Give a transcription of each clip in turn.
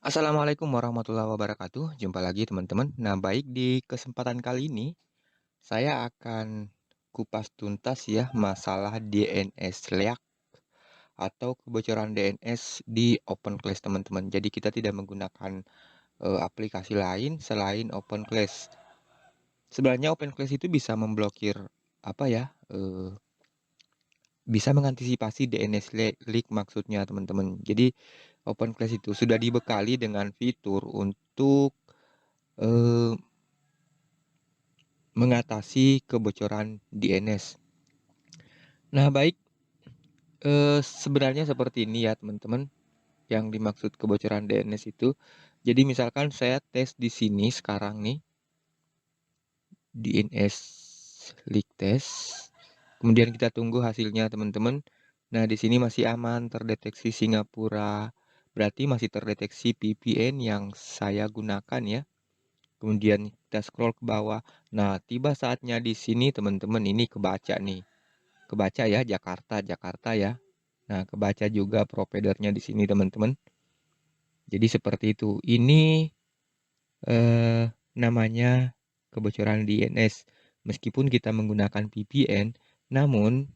Assalamualaikum warahmatullahi wabarakatuh. Jumpa lagi teman-teman. Nah, baik di kesempatan kali ini saya akan kupas tuntas ya masalah DNS leak atau kebocoran DNS di OpenClass teman-teman. Jadi kita tidak menggunakan aplikasi lain selain OpenClass. Sebenarnya OpenClass itu bisa memblokir apa ya? Bisa mengantisipasi DNS leak maksudnya teman-teman. Jadi OpenClass itu sudah dibekali dengan fitur untuk eh, mengatasi kebocoran DNS. Nah, baik, sebenarnya seperti ini ya, teman-teman, yang dimaksud kebocoran DNS itu. Jadi misalkan saya tes di sini sekarang nih, DNS leak test. Kemudian kita tunggu hasilnya, teman-teman. Nah, di sini masih aman, terdeteksi Singapura. Berarti masih terdeteksi VPN yang saya gunakan ya. Kemudian kita scroll ke bawah. Nah, tiba saatnya di sini, teman-teman, ini kebaca nih. Kebaca ya Jakarta ya. Nah, kebaca juga providernya di sini teman-teman. Jadi seperti itu. Ini namanya kebocoran DNS. Meskipun kita menggunakan VPN, namun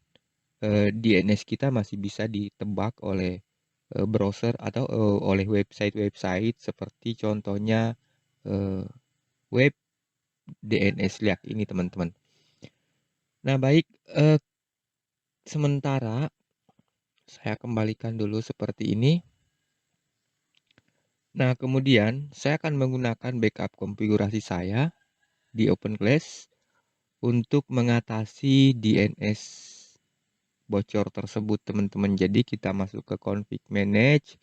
DNS kita masih bisa ditebak oleh browser atau oleh website-website seperti contohnya eh, web DNS Liak ini teman-teman. Nah, baik, sementara saya kembalikan dulu seperti ini. Nah, kemudian saya akan menggunakan backup konfigurasi saya di OpenClass untuk mengatasi DNS bocor tersebut, teman-teman. Jadi kita masuk ke config manage.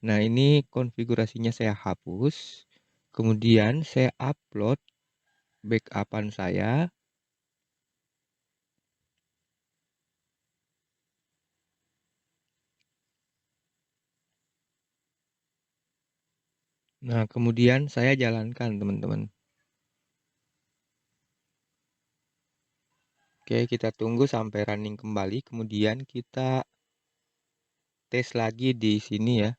Nah, ini konfigurasinya saya hapus. Kemudian saya upload backupan saya. Nah, kemudian saya jalankan, teman-teman. Oke, kita tunggu sampai running kembali. Kemudian kita tes lagi di sini ya.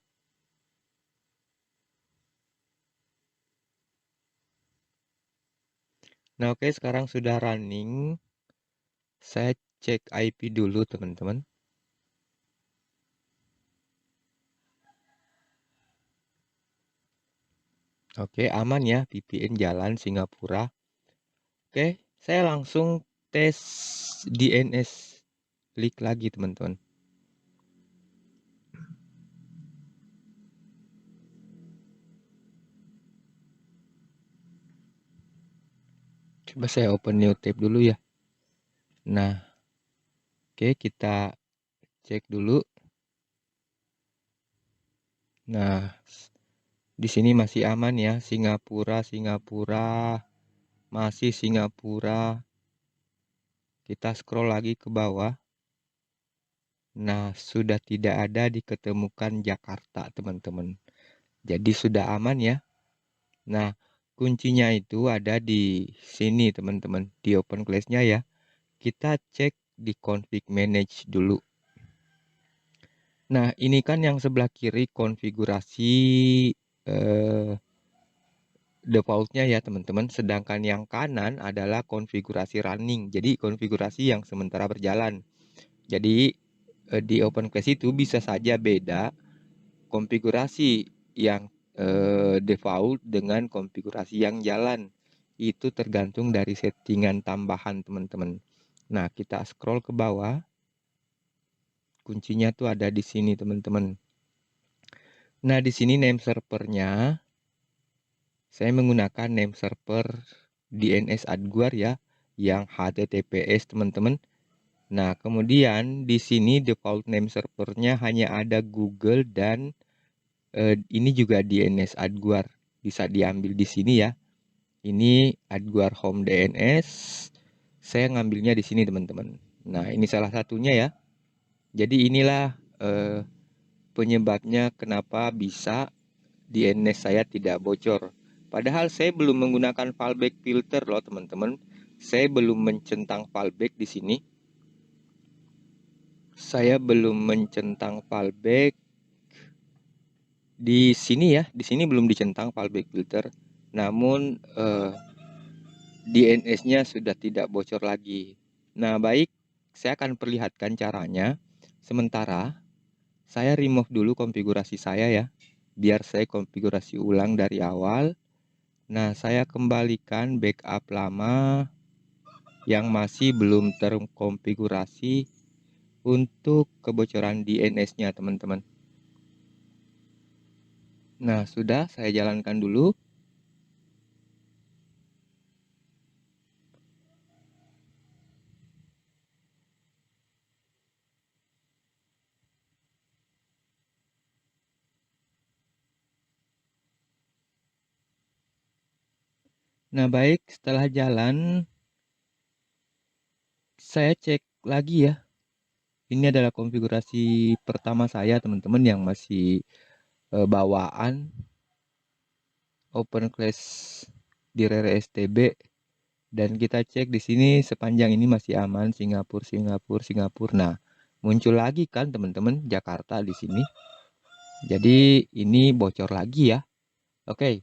Nah, oke, sekarang sudah running. Saya cek IP dulu, teman-teman. Oke, aman ya, VPN jalan Singapura. Oke, saya langsung tes DNS leak lagi, teman-teman. Coba saya open new tab dulu ya. Nah, oke, kita cek dulu. Nah, di sini masih aman ya, Singapura, masih Singapura. Kita scroll lagi ke bawah. Nah, sudah tidak ada diketemukan Jakarta, teman-teman. Jadi sudah aman ya. Nah, kuncinya itu ada di sini, teman-teman, di OpenClass-nya ya. Kita cek di config manage dulu. Nah, ini kan yang sebelah kiri konfigurasi eh, defaultnya ya, teman-teman. Sedangkan yang kanan adalah konfigurasi running. Jadi, konfigurasi yang sementara berjalan. Jadi, di OpenClass itu bisa saja beda konfigurasi yang default dengan konfigurasi yang jalan. Itu tergantung dari settingan tambahan, teman-teman. Nah, kita scroll ke bawah. Kuncinya tuh ada di sini, teman-teman. Nah, di sini name servernya saya menggunakan name server DNS Adguar ya, yang HTTPS, teman-teman. Nah, kemudian di sini default name servernya hanya ada Google dan ini juga DNS Adguar. Bisa diambil di sini ya. Ini Adguar Home DNS. Saya ngambilnya di sini, teman-teman. Nah, ini salah satunya ya. Jadi inilah penyebabnya kenapa bisa DNS saya tidak bocor. Padahal saya belum menggunakan fallback filter loh, teman-teman. Saya belum mencentang fallback di sini. Saya belum mencentang fallback Di sini ya, di sini belum dicentang fallback filter, namun DNS-nya sudah tidak bocor lagi. Nah, baik, saya akan perlihatkan caranya. Sementara saya remove dulu konfigurasi saya ya, biar saya konfigurasi ulang dari awal. Nah, saya kembalikan backup lama yang masih belum terkonfigurasi untuk kebocoran DNS-nya, teman-teman. Nah, sudah saya jalankan dulu. Nah, baik, setelah jalan, saya cek lagi ya. Ini adalah konfigurasi pertama saya, teman-teman, yang masih bawaan open class di Rare STB, dan kita cek di sini sepanjang ini masih aman, Singapura, Singapura, Singapura. Nah, muncul lagi kan teman-teman Jakarta di sini. Jadi ini bocor lagi ya. Oke.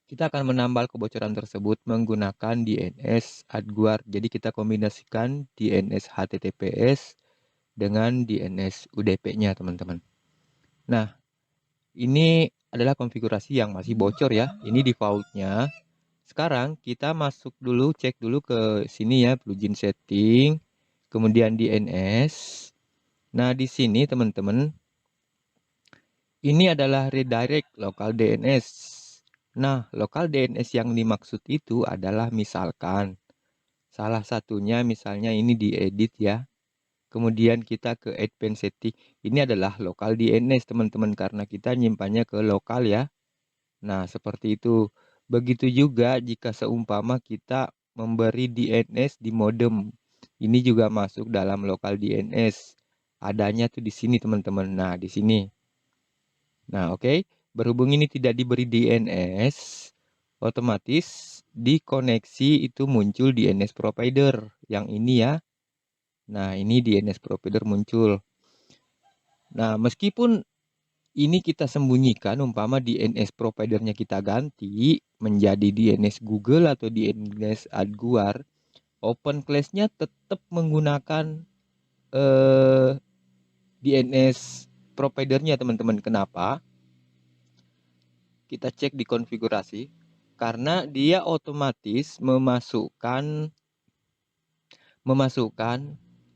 Kita akan menambal kebocoran tersebut menggunakan DNS AdGuard. Jadi kita kombinasikan DNS HTTPS dengan DNS UDP-nya, teman-teman. Nah, ini adalah konfigurasi yang masih bocor ya. Ini default-nya. Sekarang kita masuk dulu, cek dulu ke sini ya, plugin setting, kemudian DNS. Nah, di sini teman-teman, ini adalah redirect local DNS. Nah, local DNS yang dimaksud itu adalah misalkan salah satunya misalnya ini diedit ya. Kemudian kita ke advanced setting. Ini adalah local DNS teman-teman, karena kita nyimpannya ke lokal ya. Nah, seperti itu. Begitu juga jika seumpama kita memberi DNS di modem. Ini juga masuk dalam local DNS. Adanya tuh di sini teman-teman. Nah, di sini. Nah, oke. Berhubung ini tidak diberi DNS, otomatis di koneksi itu muncul DNS provider yang ini ya. Nah, ini DNS provider muncul. Nah, meskipun ini kita sembunyikan, umpama DNS providernya kita ganti menjadi DNS Google atau DNS AdGuard, open class-nya tetap menggunakan DNS providernya, teman-teman. Kenapa? Kita cek di konfigurasi, karena dia otomatis memasukkan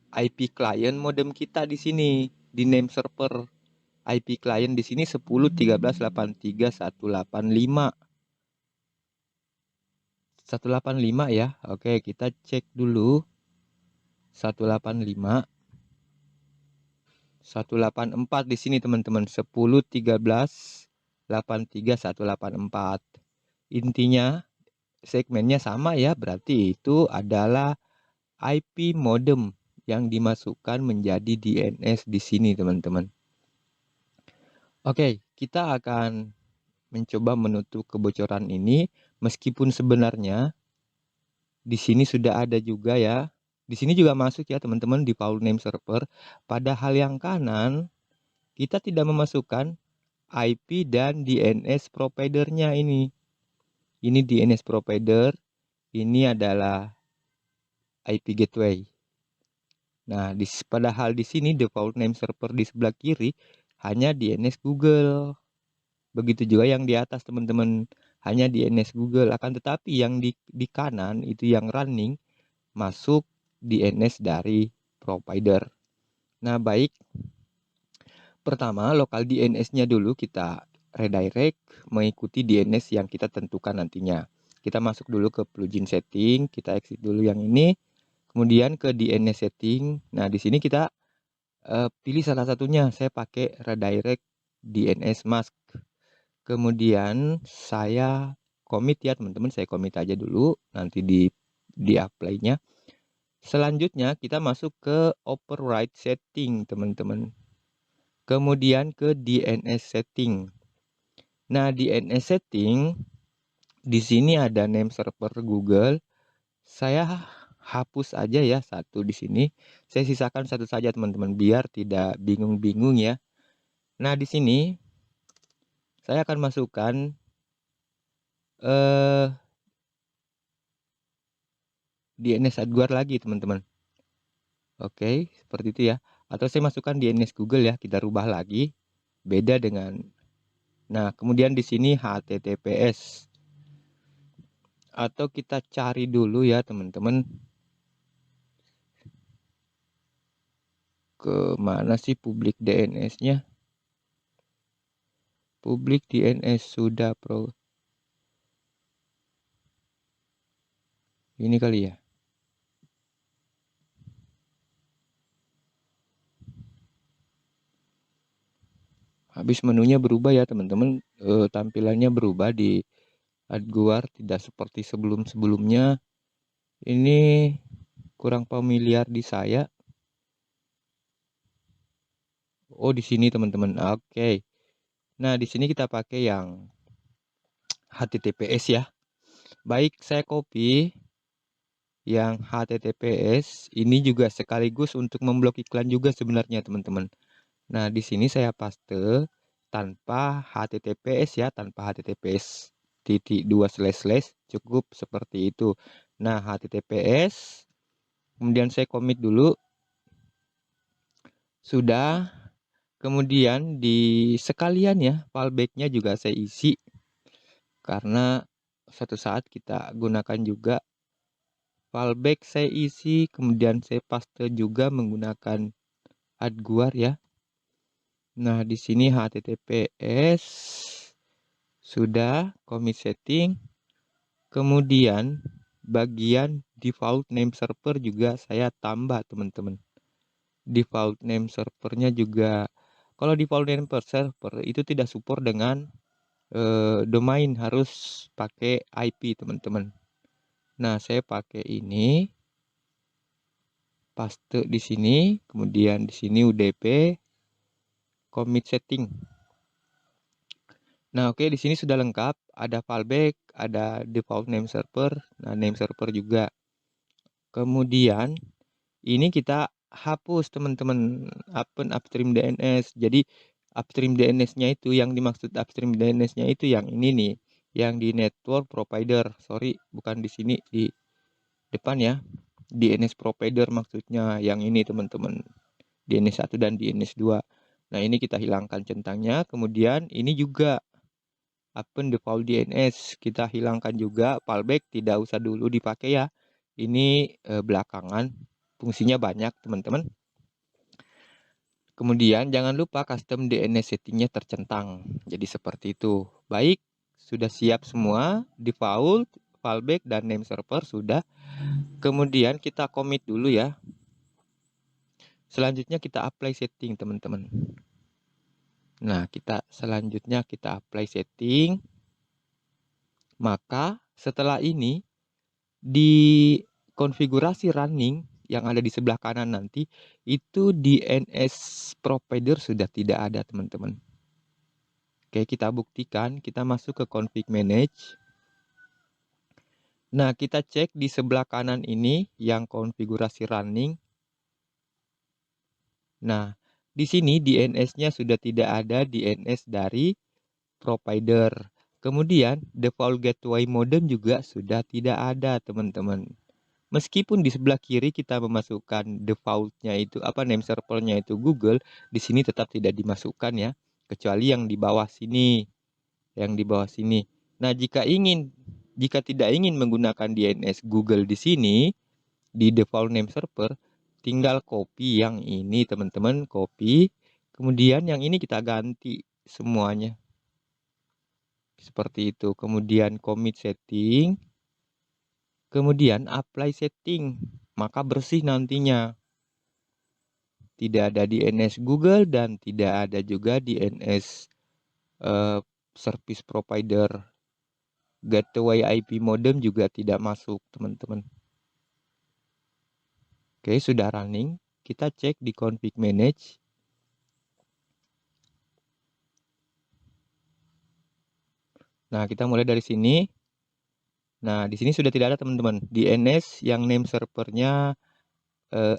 IP client modem kita di sini di name server. IP client di sini 10.13.83.185 185 ya. Oke, kita cek dulu 185 184 di sini teman-teman, 10.13.83.184. Intinya segmennya sama ya, berarti itu adalah IP modem yang dimasukkan menjadi DNS di sini, teman-teman. Oke, kita akan mencoba menutup kebocoran ini, meskipun sebenarnya di sini sudah ada juga ya. Di sini juga masuk ya, teman-teman, di default name server. Padahal yang kanan kita tidak memasukkan IP dan DNS providernya ini. Ini DNS provider, ini adalah IP gateway. Nah, padahal di sini default name server di sebelah kiri hanya DNS Google. Begitu juga yang di atas, teman-teman, hanya DNS Google. Akan tetapi yang di kanan itu yang running masuk DNS dari provider. Nah, baik. Pertama, lokal DNS-nya dulu kita redirect mengikuti DNS yang kita tentukan nantinya. Kita masuk dulu ke plugin setting, kita exit dulu yang ini. Kemudian ke DNS setting. Nah, di sini kita pilih salah satunya. Saya pakai redirect DNS mask. Kemudian saya commit ya, teman-teman. Saya commit aja dulu, nanti di apply-nya. Selanjutnya kita masuk ke override setting, teman-teman. Kemudian ke DNS setting. Nah, DNS setting di sini ada name server Google. Saya hapus aja ya satu di sini. Saya sisakan satu saja, teman-teman, biar tidak bingung-bingung ya. Nah, di sini saya akan masukkan DNS AdGuard lagi, teman-teman. Oke, seperti itu ya. Atau saya masukkan DNS Google ya, kita rubah lagi. Beda dengan. Nah, kemudian di sini HTTPS. Atau kita cari dulu ya, teman-teman. Ke mana sih publik DNS-nya? Publik DNS sudah pro. Ini kali ya. Habis menunya berubah ya, teman-teman. Tampilannya berubah di AdGuard, tidak seperti sebelum-sebelumnya. Ini kurang familiar di saya. Oh, di sini teman-teman. Oke. Nah, di sini kita pakai yang HTTPS ya. Baik, saya copy yang HTTPS. Ini juga sekaligus untuk memblok iklan juga sebenarnya, teman-teman. Nah, di sini saya paste tanpa HTTPS ya, tanpa HTTPS /2/ cukup seperti itu. Nah, HTTPS, kemudian saya commit dulu. Sudah. Kemudian di sekalian ya, fallback-nya juga saya isi. Karena suatu saat kita gunakan juga. Fallback saya isi, kemudian saya paste juga menggunakan AdGuard ya. Nah, di sini HTTPS sudah commit setting. Kemudian bagian default name server juga saya tambah, teman-teman. Default name servernya juga, kalau default name server itu tidak support dengan domain, harus pakai IP, teman-teman. Nah, saya pakai ini, paste di sini, kemudian di sini UDP commit setting. Nah, oke, di sini sudah lengkap, ada fallback, ada default name server, nah name server juga. Kemudian ini kita hapus, teman-teman, upstream DNS. Jadi upstream DNS-nya itu, yang dimaksud upstream DNS-nya itu yang ini nih, yang di network provider. Sorry, bukan di sini, di depan ya. DNS provider maksudnya yang ini, teman-teman. DNS 1 dan DNS 2. Nah, ini kita hilangkan centangnya. Kemudian ini juga open default DNS, kita hilangkan juga. Fallback tidak usah dulu dipakai ya. Ini belakangan, fungsinya banyak, teman-teman. Kemudian jangan lupa custom DNS settingnya tercentang. Jadi seperti itu. Baik, sudah siap semua. Default, fallback, dan name server sudah. Kemudian kita commit dulu ya. Selanjutnya kita apply setting, teman-teman. Nah, selanjutnya kita apply setting. Maka setelah ini di konfigurasi running yang ada di sebelah kanan nanti, itu DNS provider sudah tidak ada, teman-teman. Oke, kita buktikan, kita masuk ke config manage. Nah, kita cek di sebelah kanan ini yang konfigurasi running. Nah, di sini DNS-nya sudah tidak ada, DNS dari provider. Kemudian default gateway modem juga sudah tidak ada, teman-teman. Meskipun di sebelah kiri kita memasukkan defaultnya itu, name servernya itu Google, di sini tetap tidak dimasukkan ya, kecuali yang di bawah sini, Nah, jika tidak ingin menggunakan DNS Google di sini, di default name server, tinggal copy yang ini, teman-teman, copy. Kemudian yang ini kita ganti semuanya. Seperti itu. Kemudian commit setting. Kemudian apply setting. Maka bersih nantinya. Tidak ada DNS Google dan tidak ada juga DNS service provider. Gateway IP modem juga tidak masuk, teman-teman. Oke, sudah running. Kita cek di config manage. Nah, kita mulai dari sini. Nah, di sini sudah tidak ada, teman-teman. DNS yang name servernya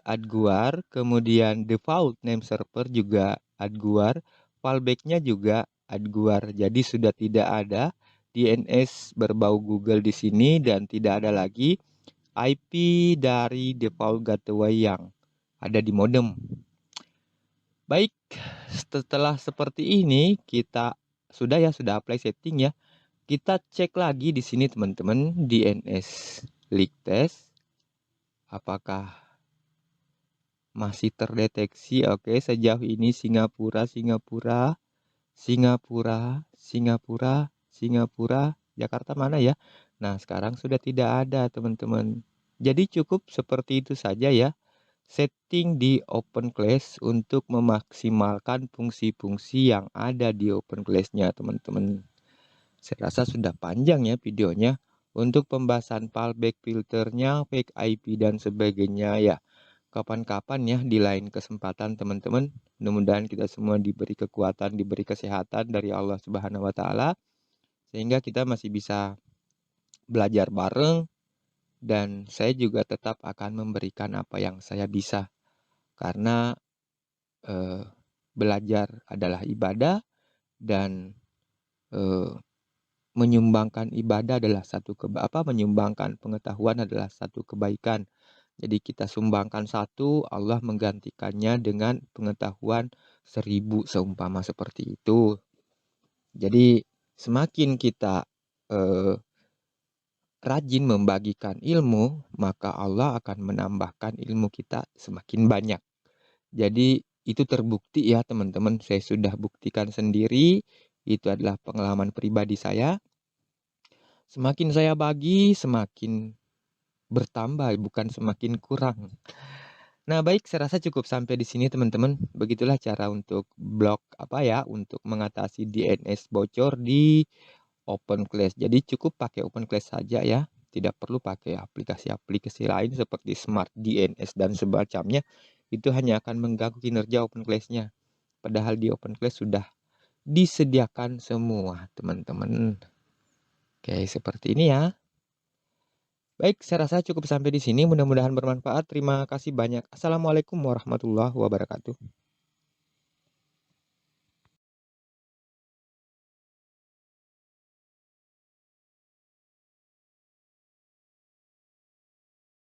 AdGuard, kemudian default name server juga AdGuard, fallback-nya juga Adguar. Jadi sudah tidak ada DNS berbau Google di sini dan tidak ada lagi IP dari default gateway yang ada di modem. Baik, setelah seperti ini kita sudah apply setting ya. Kita cek lagi di sini teman-teman DNS leak test apakah masih terdeteksi. Oke, sejauh ini Singapura, Jakarta mana ya? Nah, sekarang sudah tidak ada teman-teman. Jadi cukup seperti itu saja ya. Setting di OpenClass untuk memaksimalkan fungsi-fungsi yang ada di OpenClass-nya teman-teman. Saya rasa sudah panjang ya videonya. Untuk pembahasan fallback filternya, fake IP dan sebagainya ya. Kapan-kapan ya di lain kesempatan teman-teman. Mudah-mudahan kita semua diberi kekuatan, diberi kesehatan dari Allah Subhanahu wa taala sehingga kita masih bisa belajar bareng dan saya juga tetap akan memberikan apa yang saya bisa karena belajar adalah ibadah dan menyumbangkan ibadah adalah satu menyumbangkan pengetahuan adalah satu kebaikan. Jadi kita sumbangkan satu, Allah menggantikannya dengan pengetahuan 1000 seumpama seperti itu. Jadi semakin kita rajin membagikan ilmu, maka Allah akan menambahkan ilmu kita semakin banyak. Jadi itu terbukti ya teman-teman, saya sudah buktikan sendiri, itu adalah pengalaman pribadi saya. Semakin saya bagi, semakin bertambah, bukan semakin kurang. Nah, baik, saya rasa cukup sampai di sini teman-teman. Begitulah cara untuk untuk mengatasi DNS bocor di OpenClass. Jadi cukup pakai OpenClass saja ya. Tidak perlu pakai aplikasi-aplikasi lain seperti Smart DNS dan semacamnya. Itu hanya akan mengganggu kinerja OpenClass-nya. Padahal di OpenClass sudah disediakan semua, teman-teman. Oke, seperti ini ya. Baik, saya rasa cukup sampai di sini. Mudah-mudahan bermanfaat. Terima kasih banyak. Assalamualaikum warahmatullahi wabarakatuh.